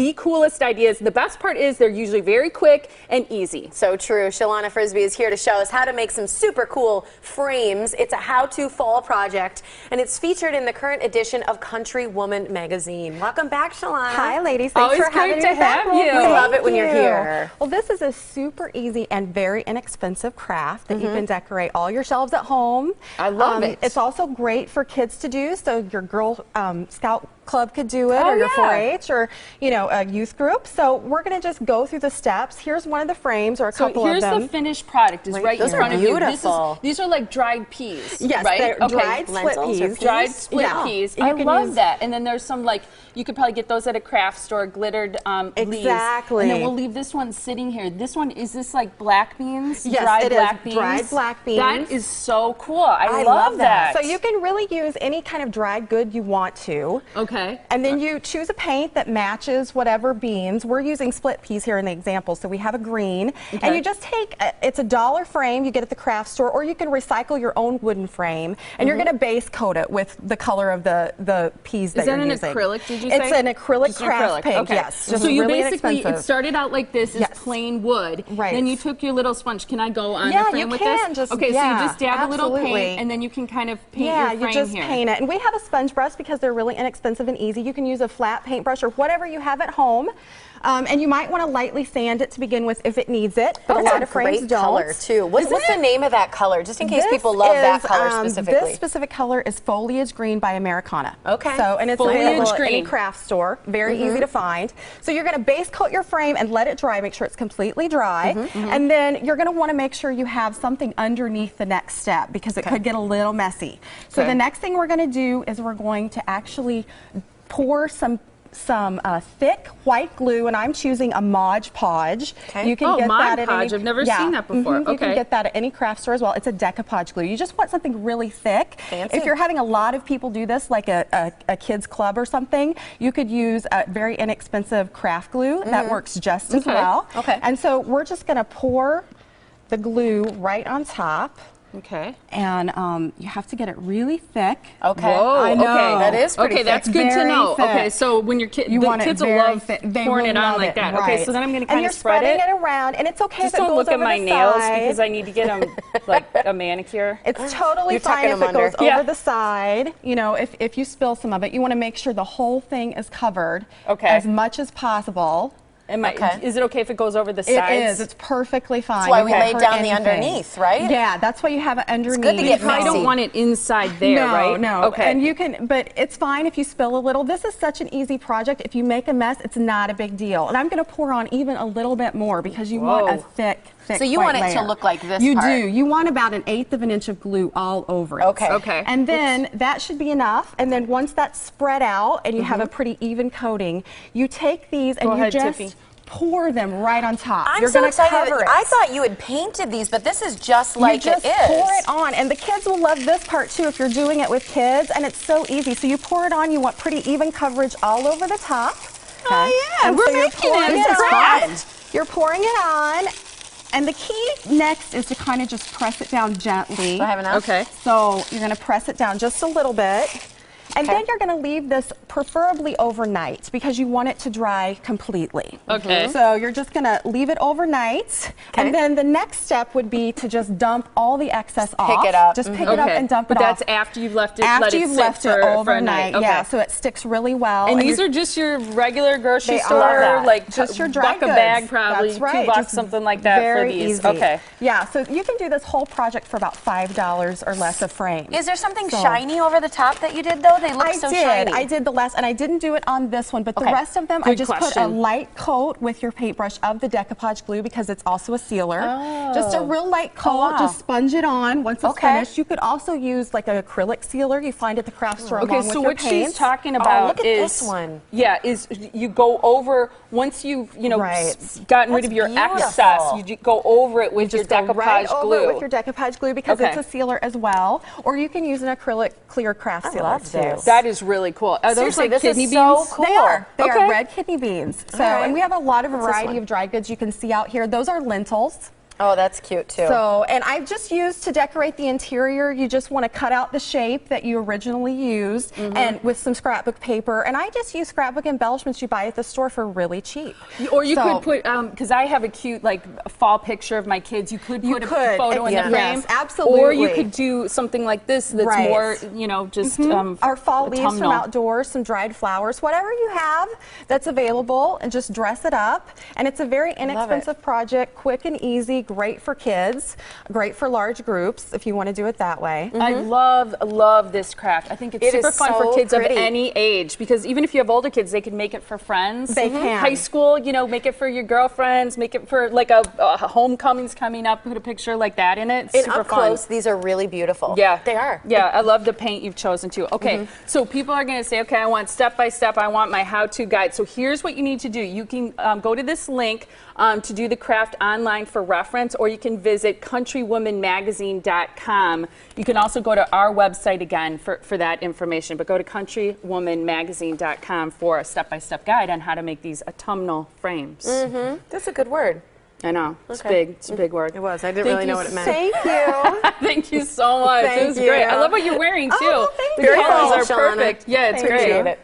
the coolest ideas. The best part is they're usually very quick and easy. So true. Shalana Frisby is here to show us how to make some super cool frames. It's a how-to fall project, and it's featured in the current edition of Country Woman magazine. Welcome back, Shalana. Hi, ladies. Thanks for having me back. We love it when you're here. Well, this is a super easy and very inexpensive craft that you can decorate all your shelves at home. I love it. It's also great for kids to do, so your Girl Scout club could do it, or your 4-H, or a youth group. So we're going to just go through the steps. Here's one of the frames, or a couple of them. So here's the finished product. Is right in front of you. Beautiful. These are like dried peas. Yes, right? they're dried split peas. Dried split peas. I love that. And then there's some you could probably get those at a craft store, glittered leaves. Exactly. And then we'll leave this one sitting here. This one, is this like black beans? Yes, dried black beans? Dried black beans. That is so cool. I love that. So you can really use any kind of dried good you want to. Okay. And then you choose a paint that matches whatever beans. We're using split peas here in the example, so we have a green. Okay. And you just take, it's a $1 frame you get at the craft store, or you can recycle your own wooden frame, and you're going to base coat it with the color of the peas that you're using. Is that an acrylic, did you say? It's an acrylic craft paint, okay. yes. So you really basically, it started out like this, is plain wood. Right. Then you took your little sponge. Can I go on the frame with this? Just, okay, so you just dab a little paint, and then you can kind of paint your frame here. Yeah, you just paint it. And we have a sponge brush because they're really inexpensive and easy. You can use a flat paintbrush or whatever you have at home. And you might want to lightly sand it to begin with if it needs it, but a lot of frames don't. Color too. What's the name of that color, just in case people love that color specifically? This specific color is Foliage Green by Americana. Okay. So, and it's available at any craft store. Very easy to find. So you're going to base coat your frame and let it dry. Make sure it's completely dry. And then you're going to want to make sure you have something underneath the next step, because it could get a little messy. So the next thing we're going to do is we're going to actually pour some thick white glue, and I'm choosing a Mod Podge. You can get that at any, I've never seen that before. You can get that at any craft store as well. It's a decoupage glue. You just want something really thick. Fancy. If you're having a lot of people do this, like a kids club or something, you could use a very inexpensive craft glue that works just as well. And so we're just going to pour the glue right on top. Okay. And you have to get it really thick. Okay. Whoa, I know. Okay, that is pretty thick. That's good to know. Thick. Okay, so when your kids will love pouring it on like that. Right. Okay, so then I'm going to kind of spread it. And you're spreading it around, and it's okay if it goes over the side. Just don't look at my nails, because I need to get them like a manicure. It's totally fine if it goes over the side. You know, if you spill some of it, you want to make sure the whole thing is covered as much as possible. Is it okay if it goes over the sides? It is. It's perfectly fine. That's why we laid down the underneath, right? Yeah, that's why you have it underneath. It's good to get messy. You don't want it inside there, right? No, okay. And you can, but it's fine if you spill a little. This is such an easy project. If you make a mess, it's not a big deal. And I'm going to pour on even a little bit more, because you want a thick so you want it to look like this You do. You want about 1/8 of an inch of glue all over it. Okay. And then that should be enough. And then once that's spread out and you have a pretty even coating, you take these and you just pour them right on top. You're so excited. Cover it. I thought you had painted these, but this is just like it is. You just pour it on, and the kids will love this part too if you're doing it with kids, and it's so easy. So you pour it on, you want pretty even coverage all over the top. Oh yeah, we're making it. You're pouring it on, and the key next is to kind of just press it down gently. Do I have enough? Okay. So you're going to press it down just a little bit. And then you're going to leave this preferably overnight, because you want it to dry completely. Okay. So you're just going to leave it overnight. And then the next step would be to just dump all the excess off. Pick it up. Just pick it up and dump it off. But off. that's after you've left it, after you've left it overnight. Okay. Yeah, so it sticks really well. And these are just your regular grocery store, like just your dry goods. $1 a bag probably, That's right. $2, something like that for these. Easy. Okay. Yeah, so you can do this whole project for about $5 or less a frame. Is there something shiny over the top that you did though? They look so shiny. I did the last, and I didn't do it on this one, but the rest of them, I just put a light coat with your paintbrush of the decoupage glue, because it's also a sealer. Just a real light coat, just sponge it on once it's finished. You could also use like an acrylic sealer you find at the craft store along with your paint. So what she's talking about look at this one. is you go over, once you've, gotten rid of your excess, you go over it with your decoupage glue. Over it with your decoupage glue, because it's a sealer as well. Or you can use an acrylic clear craft sealer too. That is really cool. Are those like kidney beans? So cool. They are. They are red kidney beans. So, and we have a lot of variety of dry goods you can see out here. Those are lentils. Oh, that's cute too. So, and I've just used to decorate the interior, you just want to cut out the shape that you originally used and with some scrapbook paper. And I just use scrapbook embellishments you buy at the store for really cheap. Or you could put, because I have a cute like fall picture of my kids, you could put a photo in the frame. Yes, absolutely. Or you could do something like this that's more, you know, just our fall leaves autumnal. from outdoors, some dried flowers, whatever you have that's available, and just dress it up. And it's a very inexpensive project, quick and easy, great for kids, great for large groups if you want to do it that way. I love this craft. I think it's super fun for kids of any age, because even if you have older kids, they can make it for friends. They can. High school, you know, make it for your girlfriends, make it for like a homecoming's coming up, put a picture like that in it. It's super up close, these are really beautiful. Yeah. They are. Yeah, I love the paint you've chosen too. Okay, so people are going to say, okay, I want step by step, I want my how-to guide. So here's what you need to do. You can go to this link to do the craft online for reference, or you can visit countrywomanmagazine.com. You can also go to our website again for that information, but go to countrywomanmagazine.com for a step-by-step guide on how to make these autumnal frames. That's a good word. I know. It's big. It's a big word. It was. I didn't really know what it meant. Thank you. Thank you so much. It was great. I love what you're wearing too. Oh, thank the you. colors are Shalana. perfect. Yeah, it's great. Appreciate it.